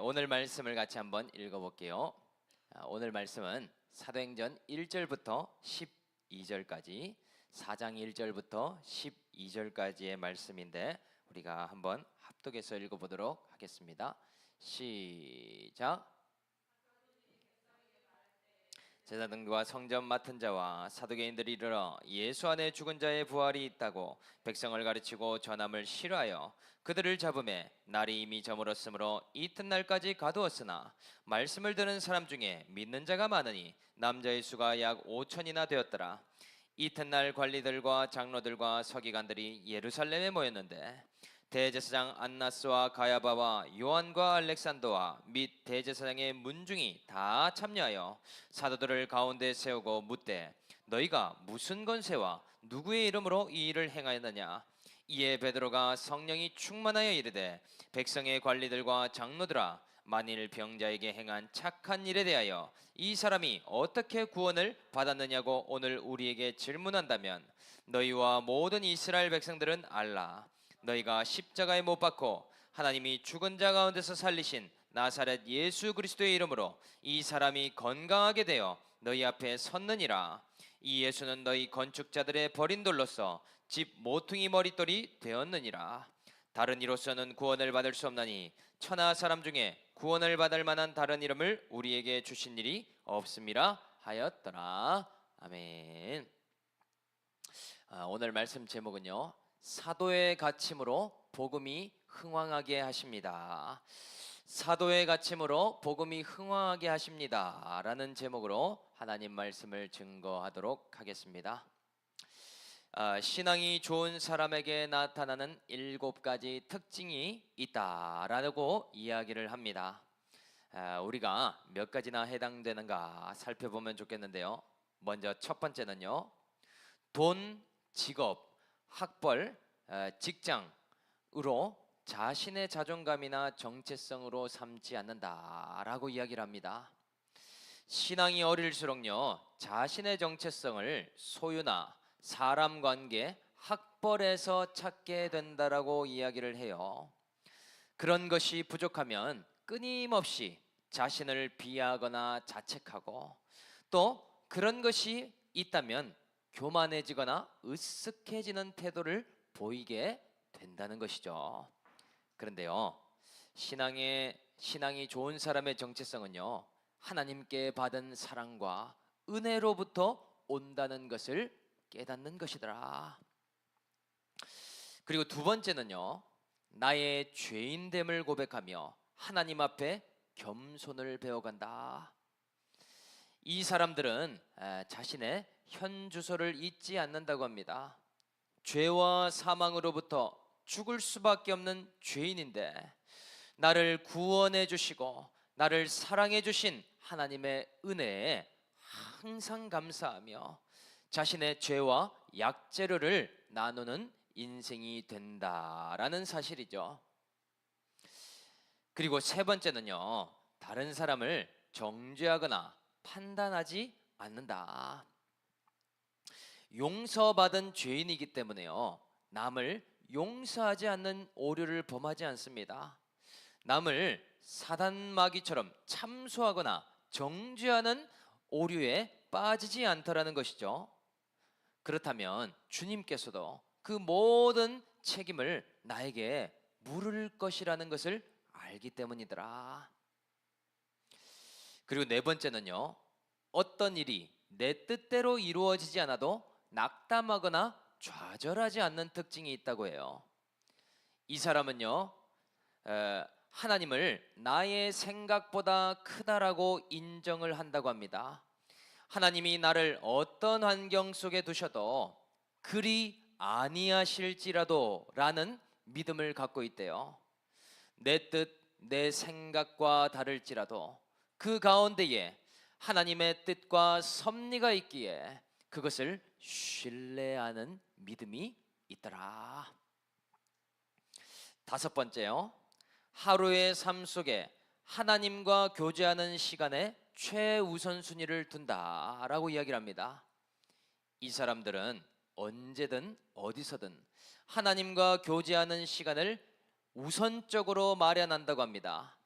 오늘 말씀을 같이 한번 읽어볼게요. 오늘 말씀은 사도행전 1절부터 12절까지 4장 1절부터 12절까지의 말씀인데 우리가 한번 합독해서 읽어보도록 하겠습니다. 시작. 제사장과 성전 맡은 자와 사두개인들이 이르러 예수 안에 죽은 자의 부활이 있다고 백성을 가르치고 전함을 싫어하여 그들을 잡음에 날이 이미 저물었으므로 이튿날까지 가두었으나 말씀을 듣는 사람 중에 믿는 자가 많으니 남자의 수가 약 5천이나 되었더라. 이튿날 관리들과 장로들과 서기관들이 예루살렘에 모였는데 대제사장 안나스와 가야바와 요한과 알렉산더와 및 대제사장의 문중이 다 참여하여 사도들을 가운데 세우고 묻되 너희가 무슨 권세와 누구의 이름으로 이 일을 행하였느냐. 이에 베드로가 성령이 충만하여 이르되 백성의 관리들과 장로들아, 만일 병자에게 행한 착한 일에 대하여 이 사람이 어떻게 구원을 받았느냐고 오늘 우리에게 질문한다면 너희와 모든 이스라엘 백성들은 알라. 너희가 십자가에 못 박고 하나님이 죽은 자 가운데서 살리신 나사렛 예수 그리스도의 이름으로 이 사람이 건강하게 되어 너희 앞에 섰느니라. 이 예수는 너희 건축자들의 버린 돌로서 집 모퉁이 머릿돌이 되었느니라. 다른 이로서는 구원을 받을 수 없나니 천하 사람 중에 구원을 받을 만한 다른 이름을 우리에게 주신 일이 없음이라 하였더라. 아멘. 오늘 말씀 제목은요, 사도의 가침으로 복음이 흥왕하게 하십니다. 사도의 가침으로 복음이 흥왕하게 하십니다 라는 제목으로 하나님 말씀을 증거하도록 하겠습니다. 신앙이 좋은 사람에게 나타나는 7가지 특징이 있다라고 이야기를 합니다. 우리가 몇 가지나 해당되는가 살펴보면 좋겠는데요. 먼저 첫 번째는요, 돈, 직업, 학벌, 직장으로 자신의 자존감이나 정체성으로 삼지 않는다라고 이야기를 합니다. 신앙이 어릴수록요, 자신의 정체성을 소유나 사람 관계, 학벌에서 찾게 된다라고 이야기를 해요. 그런 것이 부족하면 끊임없이 자신을 비하하거나 자책하고, 또 그런 것이 있다면 교만해지거나 으쓱해지는 태도를 보이게 된다는 것이죠. 그런데요, 신앙이 좋은 사람의 정체성은요, 하나님께 받은 사랑과 은혜로부터 온다는 것을 깨닫는 것이더라. 그리고 두 번째는요, 나의 죄인됨을 고백하며 하나님 앞에 겸손을 배워간다. 이 사람들은 자신의 현 주소를 잊지 않는다고 합니다. 죄와 사망으로부터 죽을 수밖에 없는 죄인인데 나를 구원해 주시고 나를 사랑해 주신 하나님의 은혜에 항상 감사하며 자신의 죄와 약재료를 나누는 인생이 된다라는 사실이죠. 그리고 세 번째는요, 다른 사람을 정죄하거나 판단하지 않는다. 용서받은 죄인이기 때문에요, 남을 용서하지 않는 오류를 범하지 않습니다. 남을 사단마귀처럼 참소하거나 정죄하는 오류에 빠지지 않더라는 것이죠. 그렇다면 주님께서도 그 모든 책임을 나에게 물을 것이라는 것을 알기 때문이더라. 그리고 네 번째는요, 어떤 일이 내 뜻대로 이루어지지 않아도 낙담하거나 좌절하지 않는 특징이 있다고 해요. 이 사람은요, 하나님을 나의 생각보다 크다라고 인정을 한다고 합니다. 하나님이 나를 어떤 환경 속에 두셔도 그리 아니하실지라도 라는 믿음을 갖고 있대요. 내 뜻, 내 생각과 다를지라도 그 가운데에 하나님의 뜻과 섭리가 있기에 그것을 신뢰하는 믿음이 있더라. 다섯 번째요, 하루의 삶 속에 하나님과 교제하는 시간에 최우선순위를 둔다라고 이야기를 합니다. 이 사람들은 언제든 어디서든 하나님과 교제하는 시간을 우선적으로 마련한다고 합니다.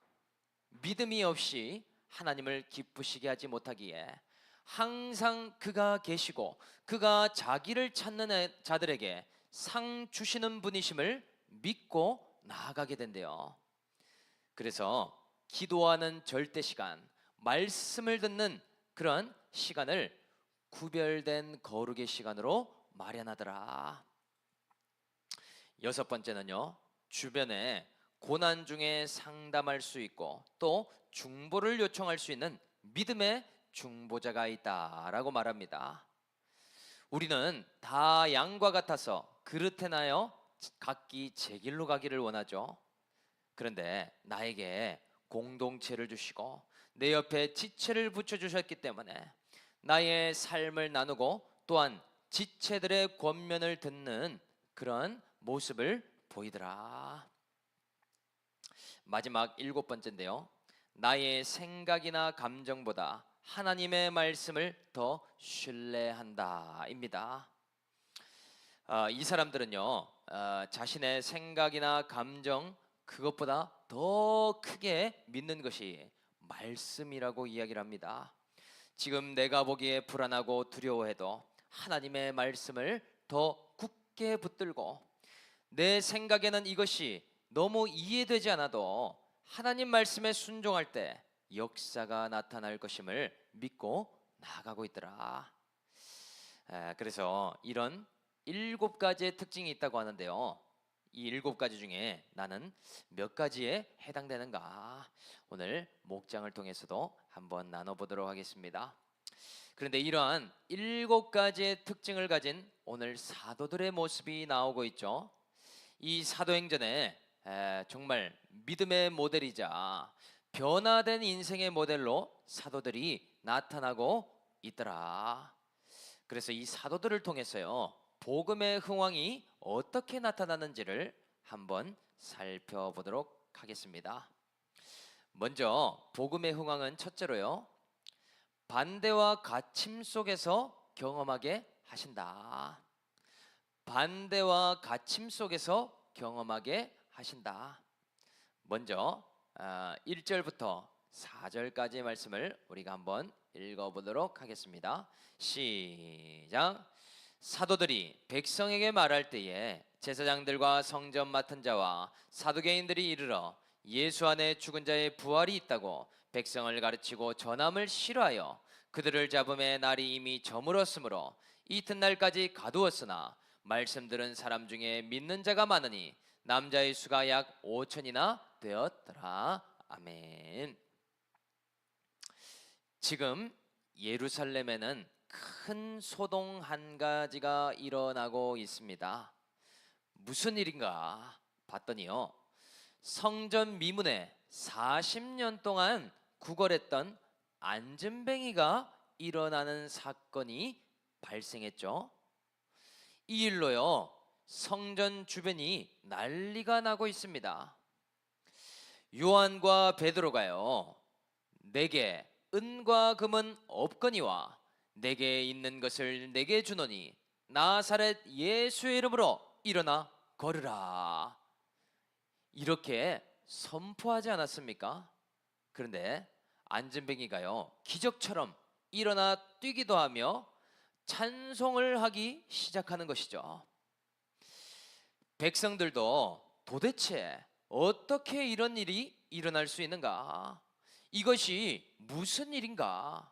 믿음이 없이 하나님을 기쁘시게 하지 못하기에 항상 그가 계시고 그가 자기를 찾는 자들에게 상 주시는 분이심을 믿고 나아가게 된대요. 그래서 기도하는 절대 시간, 말씀을 듣는 그런 시간을 구별된 거룩의 시간으로 마련하더라. 여섯 번째는요, 주변에 고난 중에 상담할 수 있고 또 중보를 요청할 수 있는 믿음의 중보자가 있다라고 말합니다. 우리는 다 양과 같아서 그릇에 나여 각기 제 길로 가기를 원하죠. 그런데 나에게 공동체를 주시고 내 옆에 지체를 붙여주셨기 때문에 나의 삶을 나누고 또한 지체들의 권면을 듣는 그런 모습을 보이더라. 마지막 일곱 번째인데요, 나의 생각이나 감정보다 하나님의 말씀을 더 신뢰한다 입니다. 이 사람들은요, 자신의 생각이나 감정 그것보다 더 크게 믿는 것이 말씀이라고 이야기를 합니다. 지금 내가 보기에 불안하고 두려워해도 하나님의 말씀을 더 굳게 붙들고, 내 생각에는 이것이 너무 이해되지 않아도 하나님 말씀에 순종할 때 역사가 나타날 것임을 믿고 나아가고 있더라. 그래서 이런 일곱 가지의 특징이 있다고 하는데요, 이 일곱 가지 중에 나는 몇 가지에 해당되는가, 오늘 목장을 통해서도 한번 나눠보도록 하겠습니다. 그런데 이러한 일곱 가지의 특징을 가진 오늘 사도들의 모습이 나오고 있죠. 이 사도행전에 정말 믿음의 모델이자 변화된 인생의 모델로 사도들이 나타나고 있더라. 그래서 이 사도들을 통해서요, 복음의 흥황이 어떻게 나타나는지를 한번 살펴보도록 하겠습니다. 먼저 복음의 흥황은 첫째로요, 반대와 갇힘 속에서 경험하게 하신다. 반대와 갇힘 속에서 경험하게 하신다. 먼저 1절부터 4절까지의 말씀을 우리가 한번 읽어보도록 하겠습니다. 시작. 사도들이 백성에게 말할 때에 제사장들과 성전 맡은 자와 사두개인들이 이르러 예수 안에 죽은 자의 부활이 있다고 백성을 가르치고 전함을 싫어하여 그들을 잡음에 날이 이미 저물었으므로 이튿날까지 가두었으나 말씀 들은 사람 중에 믿는 자가 많으니 남자의 수가 약 5천이나 되었더라. 아멘. 지금 예루살렘에는 큰 소동 한 가지가 일어나고 있습니다. 무슨 일인가 봤더니요, 성전 미문에 40년 동안 구걸했던 안전뱅이가 일어나는 사건이 발생했죠. 이 일로요, 성전 주변이 난리가 나고 있습니다. 요한과 베드로가요, 내게 은과 금은 없거니와 내게 있는 것을 내게 주노니 나사렛 예수의 이름으로 일어나 걸으라, 이렇게 선포하지 않았습니까? 그런데 안전뱅이가요, 기적처럼 일어나 뛰기도 하며 찬송을 하기 시작하는 것이죠. 백성들도 도대체 어떻게 이런 일이 일어날 수 있는가? 이것이 무슨 일인가?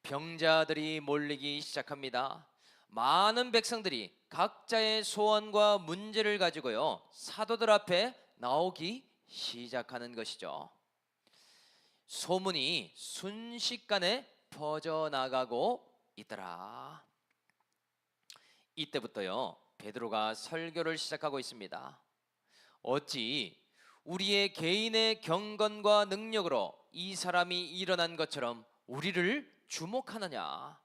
병자들이 몰리기 시작합니다. 많은 백성들이 각자의 소원과 문제를 가지고요, 사도들 앞에 나오기 시작하는 것이죠. 소문이 순식간에 퍼져나가고 있더라. 이때부터요, 베드로가 설교를 시작하고 있습니다. 어찌 우리의 개인의 경건과 능력으로 이 사람이 일어난 것처럼 우리를 주목하느냐?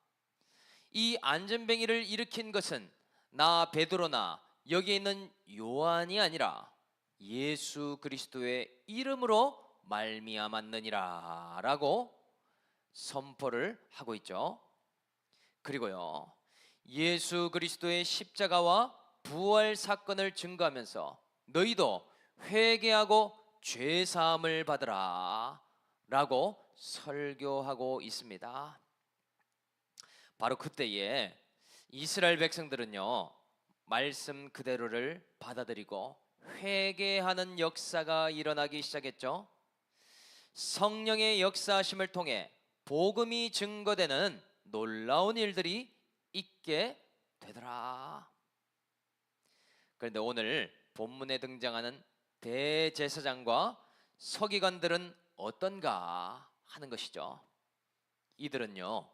이 안전뱅이를 일으킨 것은 나 베드로나 여기에 있는 요한이 아니라 예수 그리스도의 이름으로 말미암았느니라 라고 선포를 하고 있죠. 그리고요, 예수 그리스도의 십자가와 부활 사건을 증거하면서 너희도 회개하고 죄 사함을 받으라 라고 설교하고 있습니다. 바로 그때에 이스라엘 백성들은요, 말씀 그대로를 받아들이고 회개하는 역사가 일어나기 시작했죠. 성령의 역사하심을 통해 복음이 증거되는 놀라운 일들이 있게 되더라. 그런데 오늘 본문에 등장하는 대제사장과 서기관들은 어떤가 하는 것이죠. 이들은요,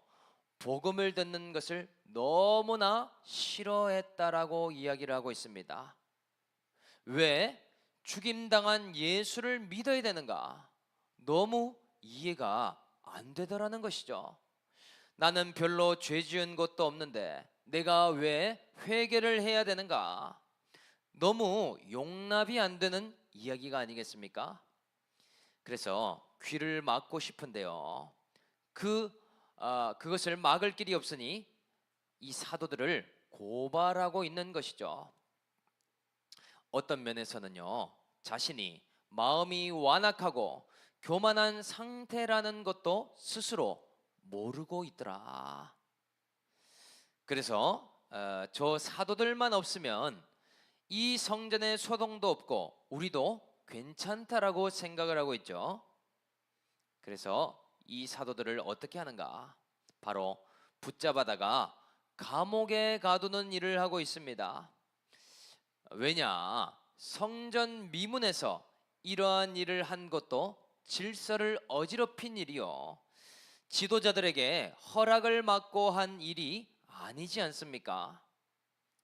복음을 듣는 것을 너무나 싫어했다라고 이야기를 하고 있습니다. 왜 죽임당한 예수를 믿어야 되는가? 너무 이해가 안 되더라는 것이죠. 나는 별로 죄 지은 것도 없는데 내가 왜 회개를 해야 되는가? 너무 용납이 안 되는 이야기가 아니겠습니까? 그래서 귀를 막고 싶은데요, 그것을 막을 길이 없으니 이 사도들을 고발하고 있는 것이죠. 어떤 면에서는요, 자신이 마음이 완악하고 교만한 상태라는 것도 스스로 모르고 있더라. 그래서 저 사도들만 없으면 이 성전에 소동도 없고 우리도 괜찮다라고 생각을 하고 있죠. 그래서 이 사도들을 어떻게 하는가? 바로 붙잡아다가 감옥에 가두는 일을 하고 있습니다. 왜냐? 성전 미문에서 이러한 일을 한 것도 질서를 어지럽힌 일이요, 지도자들에게 허락을 받고 한 일이 아니지 않습니까?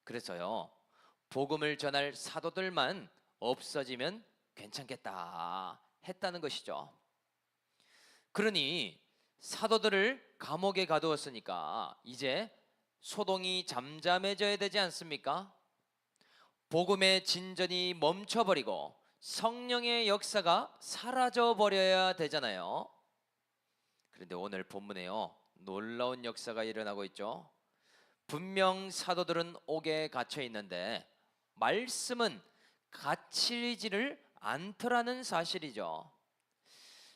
그래서요, 복음을 전할 사도들만 없어지면 괜찮겠다 했다는 것이죠. 그러니 사도들을 감옥에 가두었으니까 이제 소동이 잠잠해져야 되지 않습니까? 복음의 진전이 멈춰버리고 성령의 역사가 사라져버려야 되잖아요. 그런데 오늘 본문에요, 놀라운 역사가 일어나고 있죠. 분명 사도들은 옥에 갇혀 있는데 말씀은 갇히지를 않더라는 사실이죠.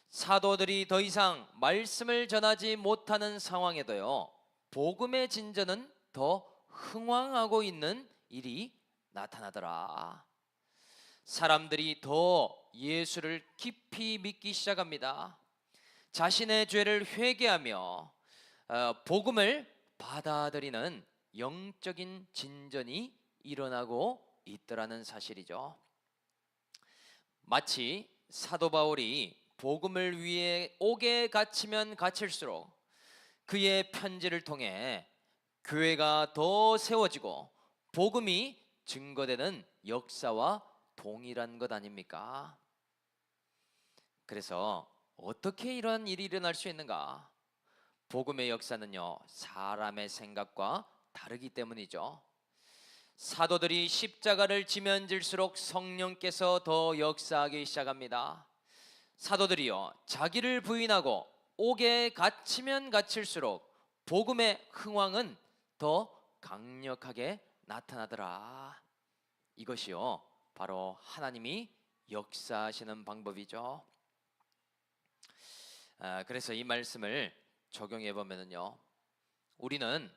사도들이 더 이상 말씀을 전하지 못하는 상황에도요, 복음의 진전은 더 흥왕하고 있는 일이 나타나더라. 사람들이 더 예수를 깊이 믿기 시작합니다. 자신의 죄를 회개하며 복음을 받아들이는 영적인 진전이 일어나고 있더라는 사실이죠. 마치 사도 바울이 복음을 위해 옥에 갇히면 갇힐수록 그의 편지를 통해 교회가 더 세워지고 복음이 증거되는 역사와 동일한 것 아닙니까? 그래서 어떻게 이런 일이 일어날 수 있는가? 복음의 역사는요, 사람의 생각과 다르기 때문이죠. 사도들이 십자가를 지면 질수록 성령께서 더 역사하기 시작합니다. 사도들이요, 자기를 부인하고 옥에 갇히면 갇힐수록 복음의 흥왕은 더 강력하게 나타나더라. 이것이요, 바로 하나님이 역사하시는 방법이죠. 그래서 이 말씀을 적용해 보면요, 우리는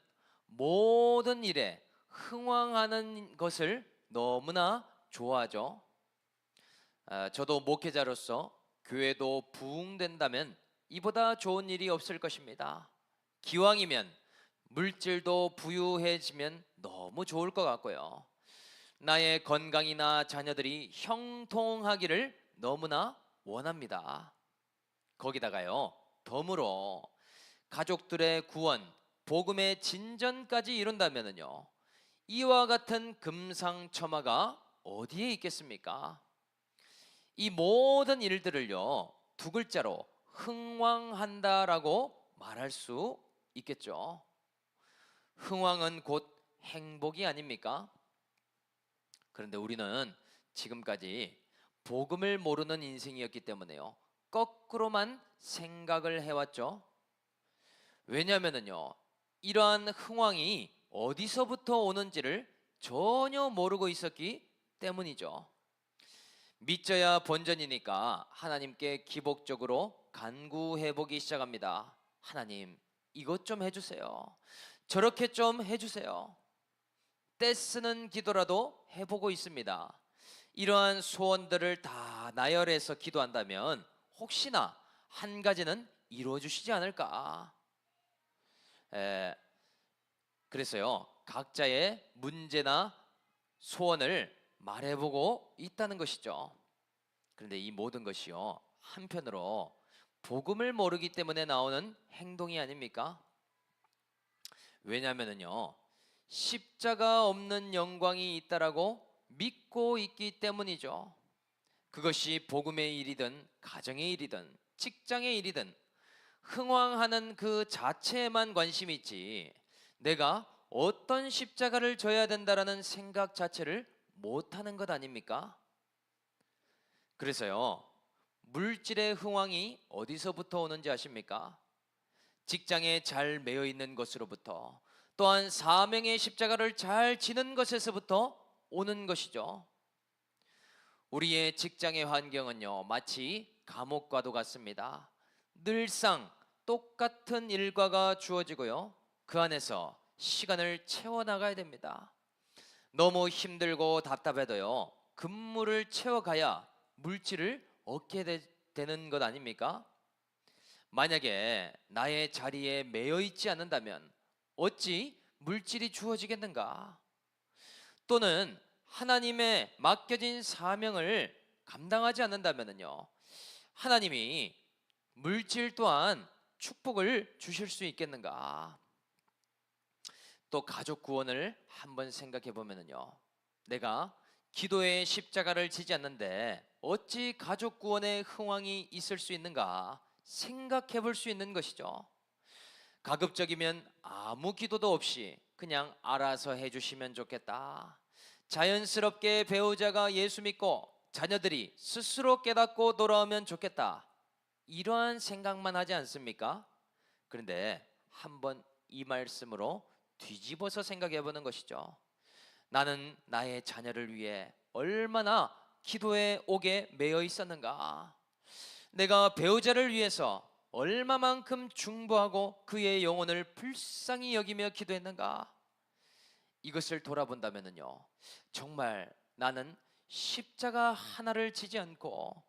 모든 일에 흥왕하는 것을 너무나 좋아하죠. 저도 목회자로서 교회도 부흥된다면 이보다 좋은 일이 없을 것입니다. 기왕이면 물질도 부유해지면 너무 좋을 것 같고요, 나의 건강이나 자녀들이 형통하기를 너무나 원합니다. 거기다가요, 덤으로 가족들의 구원, 복음의 진전까지 이룬다면요, 이와 같은 금상첨화가 어디에 있겠습니까? 이 모든 일들을요, 두 글자로 흥왕한다라고 말할 수 있겠죠. 흥왕은 곧 행복이 아닙니까? 그런데 우리는 지금까지 복음을 모르는 인생이었기 때문에요, 거꾸로만 생각을 해왔죠. 왜냐하면요, 이러한 흥왕이 어디서부터 오는지를 전혀 모르고 있었기 때문이죠. 믿져야 본전이니까 하나님께 기복적으로 간구해 보기 시작합니다. 하나님, 이것 좀 해주세요. 저렇게 좀 해주세요. 떼쓰는 기도라도 해보고 있습니다. 이러한 소원들을 다 나열해서 기도한다면 혹시나 한 가지는 이루어 주시지 않을까? 에, 그래서요, 각자의 문제나 소원을 말해보고 있다는 것이죠. 그런데 이 모든 것이요, 한편으로 복음을 모르기 때문에 나오는 행동이 아닙니까? 왜냐하면요, 십자가 없는 영광이 있다라고 믿고 있기 때문이죠. 그것이 복음의 일이든 가정의 일이든 직장의 일이든 흥왕하는 그 자체에만 관심이 있지, 내가 어떤 십자가를 져야 된다라는 생각 자체를 못하는 것 아닙니까? 그래서요, 물질의 흥왕이 어디서부터 오는지 아십니까? 직장에 잘 매여 있는 것으로부터, 또한 사명의 십자가를 잘 지는 것에서부터 오는 것이죠. 우리의 직장의 환경은요, 마치 감옥과도 같습니다. 늘상 똑같은 일과가 주어지고요, 그 안에서 시간을 채워나가야 됩니다. 너무 힘들고 답답해도요, 근무를 채워가야 물질을 얻게 되는 것 아닙니까? 만약에 나의 자리에 매여 있지 않는다면 어찌 물질이 주어지겠는가? 또는 하나님의 맡겨진 사명을 감당하지 않는다면요, 하나님이 물질 또한 축복을 주실 수 있겠는가? 또 가족 구원을 한번 생각해 보면요, 내가 기도의 십자가를 지지 않는데 어찌 가족 구원의 흥왕이 있을 수 있는가 생각해 볼 수 있는 것이죠. 가급적이면 아무 기도도 없이 그냥 알아서 해주시면 좋겠다. 자연스럽게 배우자가 예수 믿고 자녀들이 스스로 깨닫고 돌아오면 좋겠다. 이러한 생각만 하지 않습니까? 그런데 한번 이 말씀으로 뒤집어서 생각해 보는 것이죠. 나는 나의 자녀를 위해 얼마나 기도에 옥에 매여 있었는가? 내가 배우자를 위해서 얼마만큼 중보하고 그의 영혼을 불쌍히 여기며 기도했는가? 이것을 돌아본다면요, 정말 나는 십자가 하나를 지지 않고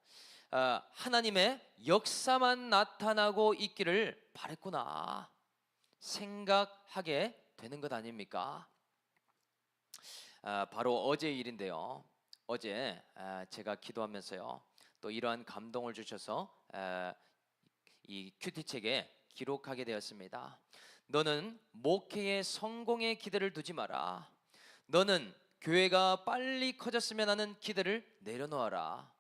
하나님의 역사만 나타나고 있기를 바랬구나 생각하게 되는 것 아닙니까? 바로 어제 일인데요. 어제 제가 기도하면서요, 또 이러한 감동을 주셔서 이 큐티책에 기록하게 되었습니다. 너는 목회의 성공에 기대를 두지 마라. 너는 교회가 빨리 커졌으면 하는 기대를 내려놓아라.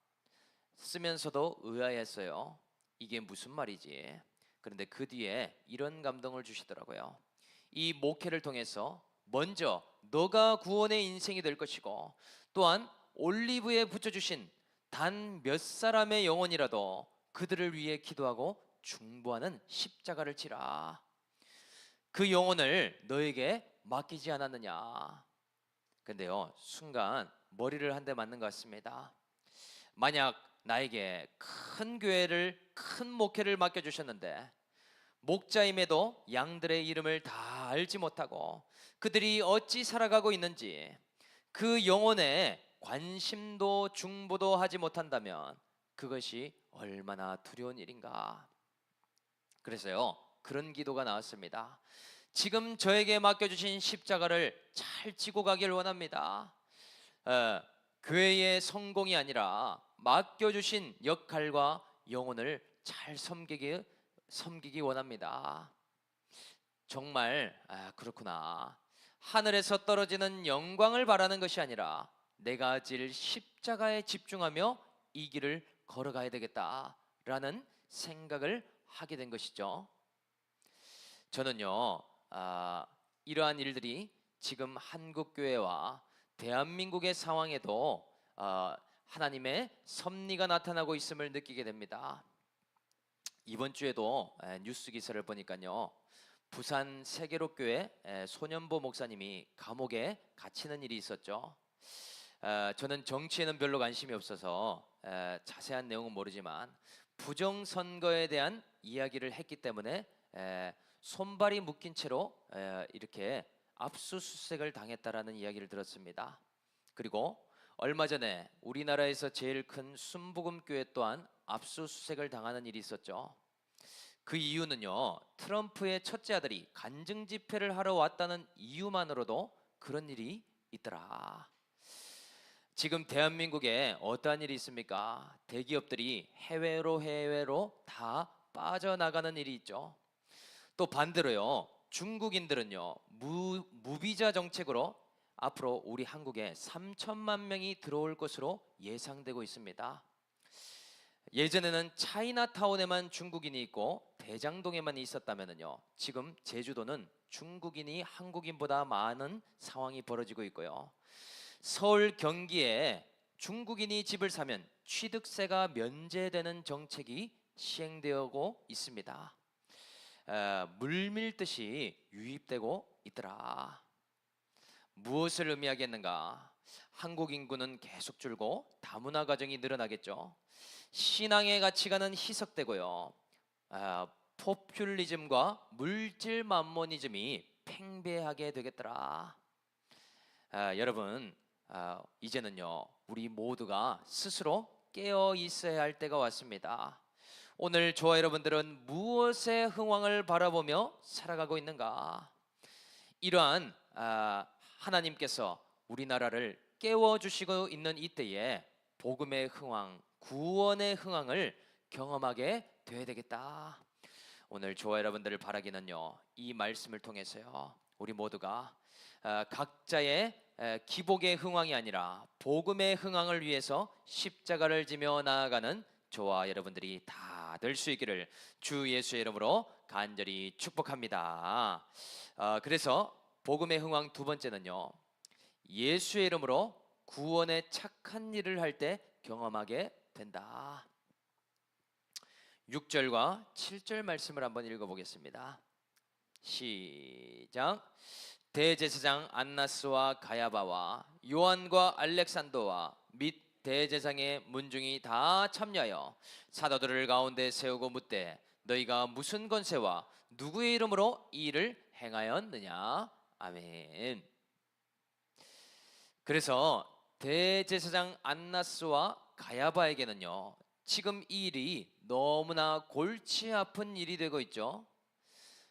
쓰면서도 의아했어요. 이게 무슨 말이지? 그런데 그 뒤에 이런 감동을 주시더라고요. 이 목회를 통해서 먼저 너가 구원의 인생이 될 것이고, 또한 올리브에 붙여주신 단 몇 사람의 영혼이라도 그들을 위해 기도하고 중보하는 십자가를 지라. 그 영혼을 너에게 맡기지 않았느냐. 근데요, 순간 머리를 한 대 맞는 것 같습니다. 만약 나에게 큰 교회를, 큰 목회를 맡겨주셨는데 목자임에도 양들의 이름을 다 알지 못하고 그들이 어찌 살아가고 있는지 그 영혼에 관심도 중보도 하지 못한다면 그것이 얼마나 두려운 일인가. 그래서요, 그런 기도가 나왔습니다. 지금 저에게 맡겨주신 십자가를 잘 지고 가길 원합니다. 교회의 성공이 아니라 맡겨주신 역할과 영혼을 잘 섬기기 원합니다. 정말 그렇구나. 하늘에서 떨어지는 영광을 바라는 것이 아니라 내가 질 십자가에 집중하며 이 길을 걸어가야 되겠다라는 생각을 하게 된 것이죠. 저는요, 이러한 일들이 지금 한국 교회와 대한민국의 상황에도 하나님의 섭리가 나타나고 있음을 느끼게 됩니다. 이번 주에도 뉴스 기사를 보니까요, 부산 세계로교회 소년보 목사님이 감옥에 갇히는 일이 있었죠. 저는 정치에는 별로 관심이 없어서 자세한 내용은 모르지만 부정선거에 대한 이야기를 했기 때문에 손발이 묶인 채로 이렇게 압수수색을 당했다라는 이야기를 들었습니다. 그리고 얼마 전에 우리나라에서 제일 큰 순복음교회 또한 압수수색을 당하는 일이 있었죠. 그 이유는요, 트럼프의 첫째 아들이 간증 집회를 하러 왔다는 이유만으로도 그런 일이 있더라. 지금 대한민국에 어떠한 일이 있습니까? 대기업들이 해외로 다 빠져나가는 일이 있죠. 또 반대로요, 중국인들은요, 무비자 정책으로 앞으로 우리 한국에 3천만 명이 들어올 것으로 예상되고 있습니다. 예전에는 차이나타운에만 중국인이 있고 대장동에만 있었다면요, 지금 제주도는 중국인이 한국인보다 많은 상황이 벌어지고 있고요. 서울 경기에 중국인이 집을 사면 취득세가 면제되는 정책이 시행되고 있습니다. 물밀듯이 유입되고 있더라. 무엇을 의미하겠는가? 한국 인구는 계속 줄고 다문화 가정이 늘어나겠죠. 신앙의 가치관은 희석되고요. 포퓰리즘과 물질 만모니즘이 팽배하게 되겠더라. 여러분, 이제는요, 우리 모두가 스스로 깨어 있어야 할 때가 왔습니다. 오늘 저와 여러분들은 무엇의 흥황을 바라보며 살아가고 있는가? 이러한 하나님께서 우리나라를 깨워주시고 있는 이때에 복음의 흥황, 구원의 흥황을 경험하게 되어야 되겠다. 오늘 저와 여러분들을 바라기는요, 이 말씀을 통해서요, 우리 모두가 각자의 기복의 흥황이 아니라 복음의 흥황을 위해서 십자가를 지며 나아가는 저와 여러분들이 다 될 수 있기를 주 예수의 이름으로 간절히 축복합니다. 그래서 복음의 흥황 두 번째는요, 예수의 이름으로 구원의 착한 일을 할 때 경험하게 된다. 6절과 7절 말씀을 한번 읽어보겠습니다. 시작. 대제사장 안나스와 가야바와 요한과 알렉산더와 및 대제사장의 문중이 다 참여하여 사도들을 가운데 세우고 묻되 너희가 무슨 권세와 누구의 이름으로 이 일을 행하였느냐. 아멘. 그래서 대제사장 안나스와 가야바에게는요, 지금 이 일이 너무나 골치 아픈 일이 되고 있죠.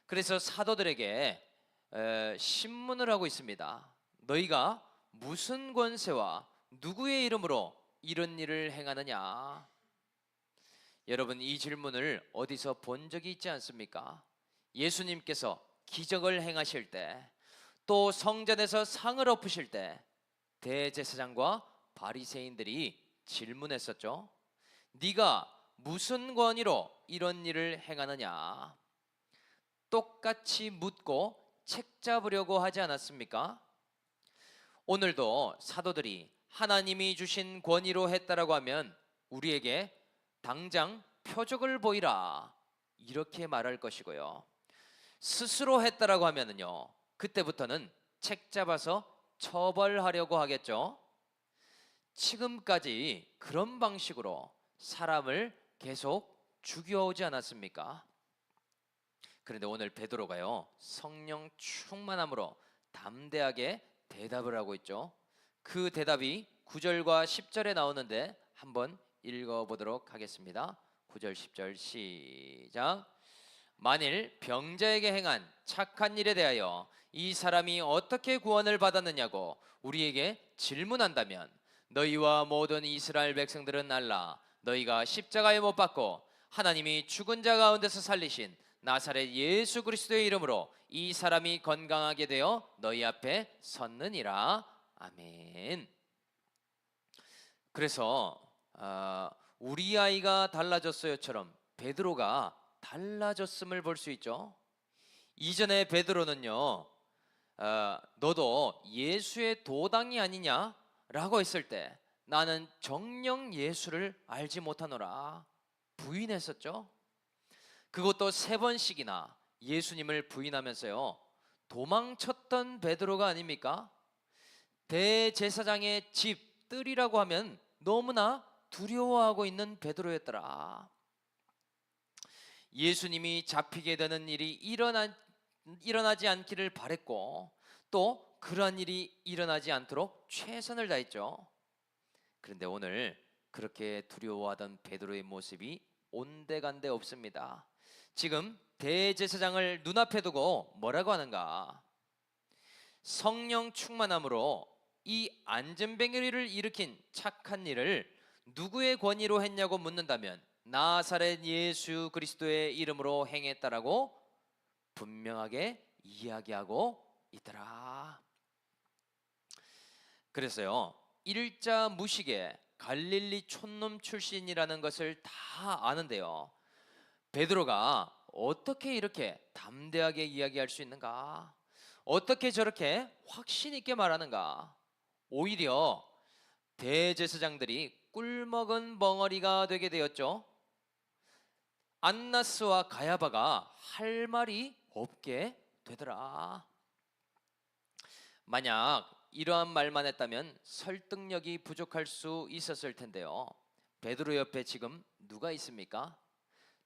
그래서 사도들에게 신문을 하고 있습니다. 너희가 무슨 권세와 누구의 이름으로 이런 일을 행하느냐. 여러분, 이 질문을 어디서 본 적이 있지 않습니까? 예수님께서 기적을 행하실 때, 또 성전에서 상을 엎으실 때 대제사장과 바리새인들이 질문했었죠. 네가 무슨 권위로 이런 일을 행하느냐. 똑같이 묻고 책 잡으려고 하지 않았습니까? 오늘도 사도들이 하나님이 주신 권위로 했다라고 하면 우리에게 당장 표적을 보이라 이렇게 말할 것이고요, 스스로 했다라고 하면은요, 그때부터는 책 잡아서 처벌하려고 하겠죠. 지금까지 그런 방식으로 사람을 계속 죽여오지 않았습니까? 그런데 오늘 베드로가요, 성령 충만함으로 담대하게 대답을 하고 있죠. 그 대답이 9절과 10절에 나오는데 한번 읽어보도록 하겠습니다. 9절 10절 시작. 만일 병자에게 행한 착한 일에 대하여 이 사람이 어떻게 구원을 받았느냐고 우리에게 질문한다면 너희와 모든 이스라엘 백성들은 알라. 너희가 십자가에 못 박고 하나님이 죽은 자 가운데서 살리신 나사렛 예수 그리스도의 이름으로 이 사람이 건강하게 되어 너희 앞에 섰느니라. 아멘. 그래서 우리 아이가 달라졌어요처럼 베드로가 달라졌음을 볼 수 있죠. 이전에 베드로는요, 너도 예수의 도당이 아니냐라고 했을 때 나는 정녕 예수를 알지 못하노라 부인했었죠. 그것도 3번씩이나 예수님을 부인하면서요, 도망쳤던 베드로가 아닙니까? 대제사장의 집 뜨리라고 하면 너무나 두려워하고 있는 베드로였더라. 예수님이 잡히게 되는 일이 일어나지 않기를 바랬고 또 그러한 일이 일어나지 않도록 최선을 다했죠. 그런데 오늘 그렇게 두려워하던 베드로의 모습이 온데간데 없습니다. 지금 대제사장을 눈앞에 두고 뭐라고 하는가? 성령 충만함으로 이 안전뱅이를 일으킨 착한 일을 누구의 권위로 했냐고 묻는다면 나사렛 예수 그리스도의 이름으로 행했다라고 분명하게 이야기하고 있더라. 그래서요, 일자 무식에 갈릴리 촌놈 출신이라는 것을 다 아는데요, 베드로가 어떻게 이렇게 담대하게 이야기할 수 있는가? 어떻게 저렇게 확신 있게 말하는가? 오히려 대제사장들이 꿀먹은 벙어리가 되게 되었죠. 안나스와 가야바가 할 말이 없게 되더라. 만약 이러한 말만 했다면 설득력이 부족할 수 있었을 텐데요, 베드로 옆에 지금 누가 있습니까?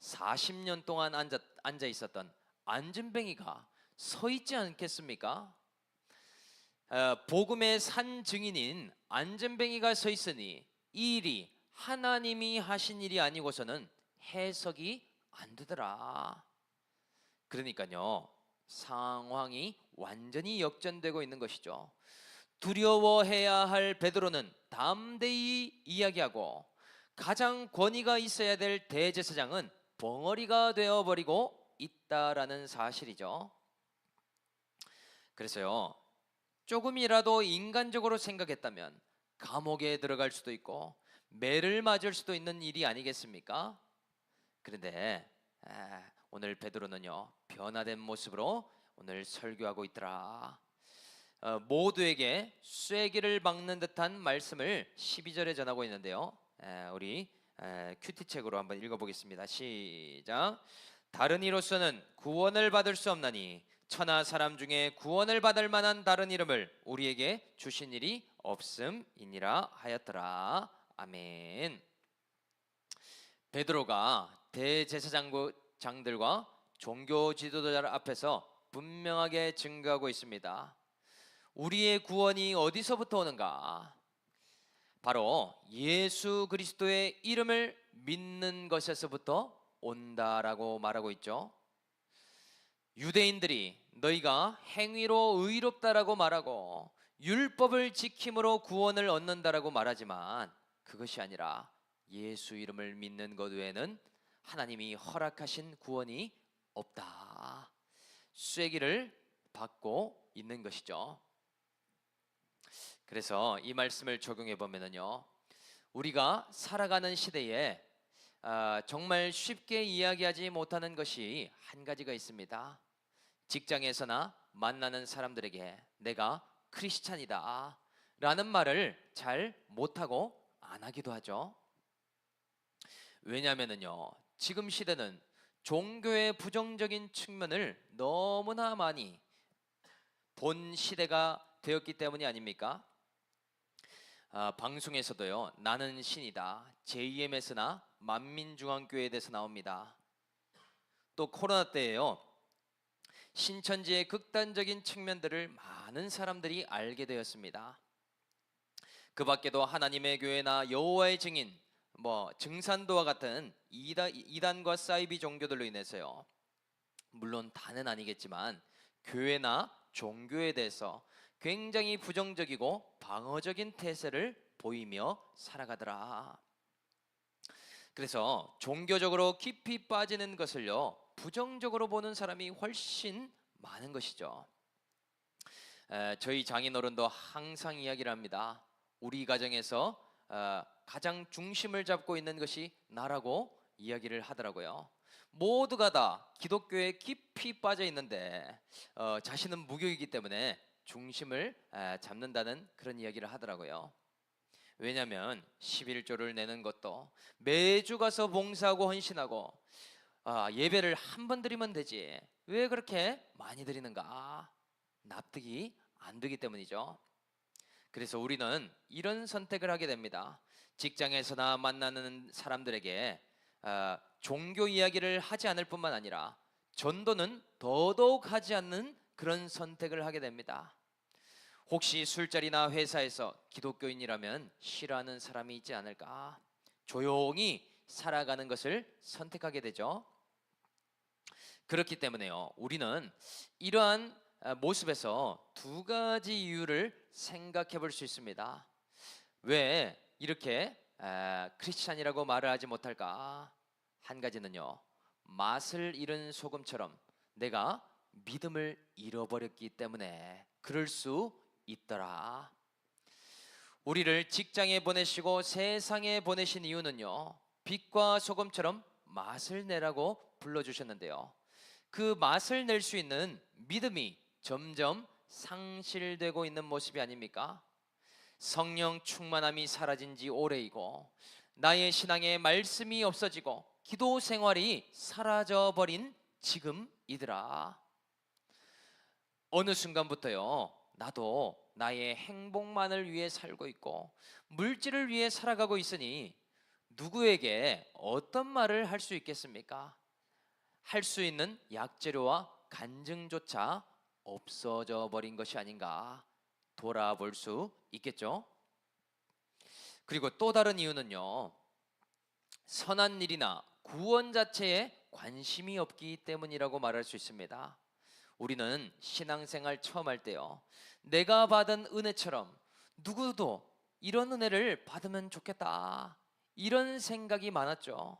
40년 동안 앉아 있었던 안진뱅이가 서 있지 않겠습니까? 복음의 산 증인인 안진뱅이가 서 있으니 이 일이 하나님이 하신 일이 아니고서는 해석이 안 되더라. 그러니까요, 상황이 완전히 역전되고 있는 것이죠. 두려워해야 할 베드로는 담대히 이야기하고 가장 권위가 있어야 될 대제사장은 벙어리가 되어버리고 있다라는 사실이죠. 그래서요, 조금이라도 인간적으로 생각했다면 감옥에 들어갈 수도 있고 매를 맞을 수도 있는 일이 아니겠습니까? 그런데 오늘 베드로는요, 변화된 모습으로 오늘 설교하고 있더라. 모두에게 쐐기를 박는 듯한 말씀을 12절에 전하고 있는데요, 우리 큐티책으로 한번 읽어보겠습니다. 시작. 다른 이로서는 구원을 받을 수 없나니 천하 사람 중에 구원을 받을 만한 다른 이름을 우리에게 주신 일이 없음이니라 하였더라. 아멘. 베드로가 대제사장들과 종교 지도자들 앞에서 분명하게 증거하고 있습니다. 우리의 구원이 어디서부터 오는가? 바로 예수 그리스도의 이름을 믿는 것에서부터 온다라고 말하고 있죠. 유대인들이 너희가 행위로 의롭다라고 말하고 율법을 지킴으로 구원을 얻는다라고 말하지만 그것이 아니라 예수 이름을 믿는 것 외에는 하나님이 허락하신 구원이 없다. 쐐기를 받고 있는 것이죠. 그래서 이 말씀을 적용해 보면은요, 우리가 살아가는 시대에 정말 쉽게 이야기하지 못하는 것이 한 가지가 있습니다. 직장에서나 만나는 사람들에게 내가 크리스찬이다 라는 말을 잘 못하고 안 하기도 하죠. 왜냐하면은요, 지금 시대는 종교의 부정적인 측면을 너무나 많이 본 시대가 되었기 때문이 아닙니까? 방송에서도요, 나는 신이다, JMS나 만민중앙교회에 대해서 나옵니다. 또 코로나 때에요, 신천지의 극단적인 측면들을 많은 사람들이 알게 되었습니다. 그 밖에도 하나님의 교회나 여호와의 증인, 증산도와 같은 이단과 사이비 종교들로 인해서요, 물론 다는 아니겠지만 교회나 종교에 대해서 굉장히 부정적이고 방어적인 태세를 보이며 살아가더라. 그래서 종교적으로 깊이 빠지는 것을요, 부정적으로 보는 사람이 훨씬 많은 것이죠. 저희 장인어른도 항상 이야기를 합니다. 우리 가정에서 가장 중심을 잡고 있는 것이 나라고 이야기를 하더라고요. 모두가 다 기독교에 깊이 빠져 있는데 자신은 무교이기 때문에 중심을 잡는다는 그런 이야기를 하더라고요. 왜냐하면 11조를 내는 것도 매주 가서 봉사하고 헌신하고 예배를 한 번 드리면 되지 왜 그렇게 많이 드리는가? 납득이 안 되기 때문이죠. 그래서 우리는 이런 선택을 하게 됩니다. 직장에서나 만나는 사람들에게 종교 이야기를 하지 않을 뿐만 아니라 전도는 더더욱 하지 않는 그런 선택을 하게 됩니다. 혹시 술자리나 회사에서 기독교인이라면 싫어하는 사람이 있지 않을까? 조용히 살아가는 것을 선택하게 되죠. 그렇기 때문에요, 우리는 이러한 모습에서 두 가지 이유를 생각해 볼 수 있습니다. 왜 이렇게 크리스찬이라고 말을 하지 못할까? 한 가지는요, 맛을 잃은 소금처럼 내가 믿음을 잃어버렸기 때문에 그럴 수 있더라. 우리를 직장에 보내시고 세상에 보내신 이유는요, 빛과 소금처럼 맛을 내라고 불러주셨는데요, 그 맛을 낼 수 있는 믿음이 점점 상실되고 있는 모습이 아닙니까? 성령 충만함이 사라진 지 오래이고, 나의 신앙에 말씀이 없어지고, 기도 생활이 사라져 버린 지금이더라. 어느 순간부터요, 나도 나의 행복만을 위해 살고 있고 물질을 위해 살아가고 있으니 누구에게 어떤 말을 할 수 있겠습니까? 할 수 있는 약재료와 간증조차 없어져 버린 것이 아닌가 돌아볼 수 있겠죠. 그리고 또 다른 이유는요, 선한 일이나 구원 자체에 관심이 없기 때문이라고 말할 수 있습니다. 우리는 신앙생활 처음 할 때요, 내가 받은 은혜처럼 누구도 이런 은혜를 받으면 좋겠다, 이런 생각이 많았죠.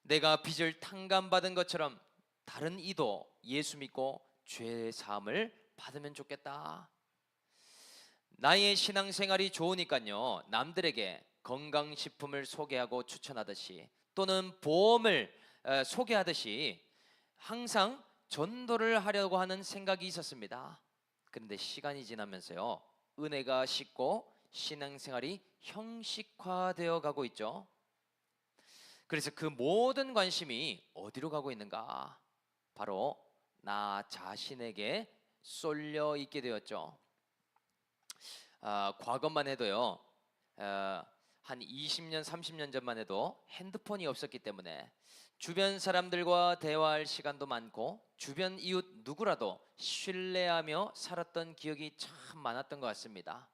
내가 빚을 탕감받은 것처럼 다른 이도 예수 믿고 죄 사함을 받으면 좋겠다. 나의 신앙생활이 좋으니까요, 남들에게 건강식품을 소개하고 추천하듯이 또는 보험을 소개하듯이 항상 전도를 하려고 하는 생각이 있었습니다. 그런데 시간이 지나면서요, 은혜가 식고 신앙생활이 형식화되어 가고 있죠. 그래서 그 모든 관심이 어디로 가고 있는가? 바로 나 자신에게 쏠려 있게 되었죠. 과거만 해도요, 한 20년, 30년 전만 해도 핸드폰이 없었기 때문에 주변 사람들과 대화할 시간도 많고 주변 이웃 누구라도 신뢰하며 살았던 기억이 참 많았던 것 같습니다.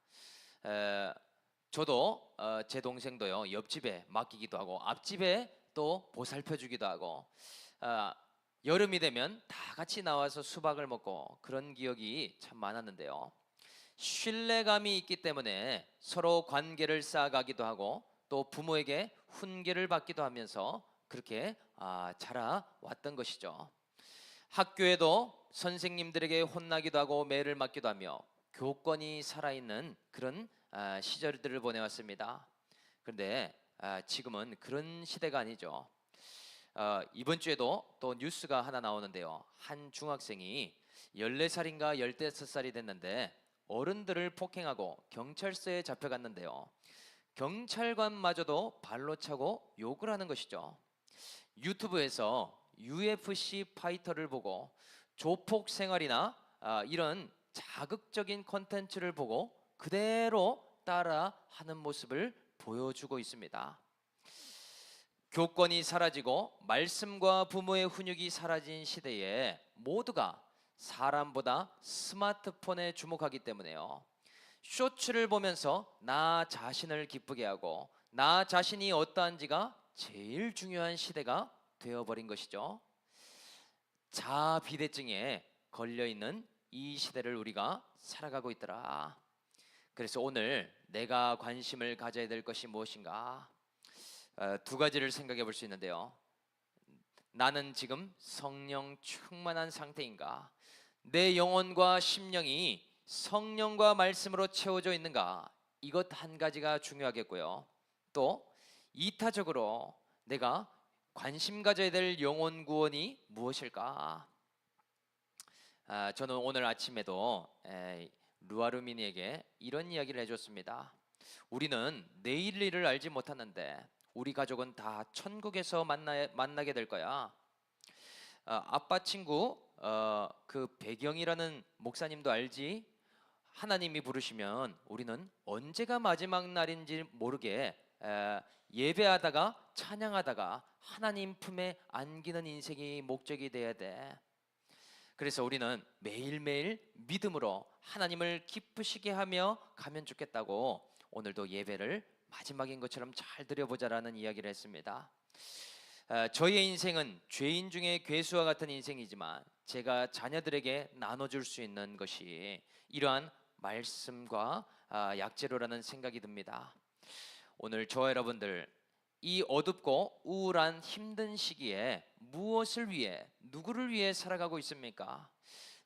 저도 제 동생도요, 옆집에 맡기기도 하고 앞집에 또 보살펴 주기도 하고, 여름이 되면 다 같이 나와서 수박을 먹고 그런 기억이 참 많았는데요, 신뢰감이 있기 때문에 서로 관계를 쌓아가기도 하고 또 부모에게 훈계를 받기도 하면서 그렇게 자라왔던 것이죠. 학교에도 선생님들에게 혼나기도 하고 매를 맞기도 하며 교권이 살아있는 그런 시절들을 보내왔습니다. 그런데 지금은 그런 시대가 아니죠. 이번 주에도 또 뉴스가 하나 나오는데요, 한 중학생이 14살인가 15살이 됐는데 어른들을 폭행하고 경찰서에 잡혀갔는데요, 경찰관마저도 발로 차고 욕을 하는 것이죠. 유튜브에서 UFC 파이터를 보고 조폭 생활이나 이런 자극적인 컨텐츠를 보고 그대로 따라 하는 모습을 보여주고 있습니다. 교권이 사라지고 말씀과 부모의 훈육이 사라진 시대에 모두가 사람보다 스마트폰에 주목하기 때문에요, 쇼츠를 보면서 나 자신을 기쁘게 하고 나 자신이 어떠한지가 제일 중요한 시대가 되어버린 것이죠. 자비대증에 걸려있는 이 시대를 우리가 살아가고 있더라. 그래서 오늘 내가 관심을 가져야 될 것이 무엇인가? 두 가지를 생각해 볼 수 있는데요, 나는 지금 성령 충만한 상태인가? 내 영혼과 심령이 성령과 말씀으로 채워져 있는가? 이것 한 가지가 중요하겠고요, 또 이타적으로 내가 관심 가져야 될 영혼 구원이 무엇일까? 저는 오늘 아침에도 루아르미니에게 이런 이야기를 해줬습니다. 우리는 내일 일을 알지 못하는데 우리 가족은 다 천국에서 만나게 될 거야. 아빠 친구 그 배경이라는 목사님도 알지? 하나님이 부르시면 우리는 언제가 마지막 날인지 모르게 예배하다가 찬양하다가 하나님 품에 안기는 인생이 목적이 돼야 돼. 그래서 우리는 매일매일 믿음으로 하나님을 기쁘시게 하며 가면 좋겠다고 오늘도 예배를 마지막인 것처럼 잘 드려보자라는 이야기를 했습니다. 저희의 인생은 죄인 중에 괴수와 같은 인생이지만 제가 자녀들에게 나눠줄 수 있는 것이 이러한 말씀과 약재로라는 생각이 듭니다. 오늘 저와 여러분들 이 어둡고 우울한 힘든 시기에 무엇을 위해 누구를 위해 살아가고 있습니까?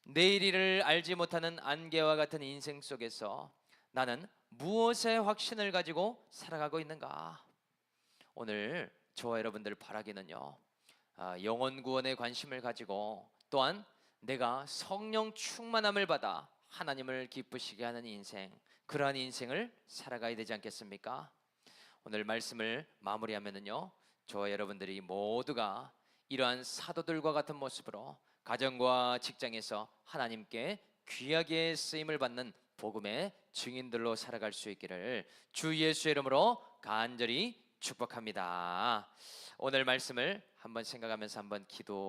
내일 일을 알지 못하는 안개와 같은 인생 속에서 나는 무엇에 확신을 가지고 살아가고 있는가? 오늘 저와 여러분들 바라기는요, 영혼 구원에 관심을 가지고 또한 내가 성령 충만함을 받아 하나님을 기쁘시게 하는 인생, 그러한 인생을 살아가야 되지 않겠습니까? 오늘 말씀을 마무리하면은요, 저와 여러분들이 모두가 이러한 사도들과 같은 모습으로 가정과 직장에서 하나님께 귀하게 쓰임을 받는 복음의 증인들로 살아갈 수 있기를 주 예수의 이름으로 간절히 축복합니다. 오늘 말씀을 한번 생각하면서 한번 기도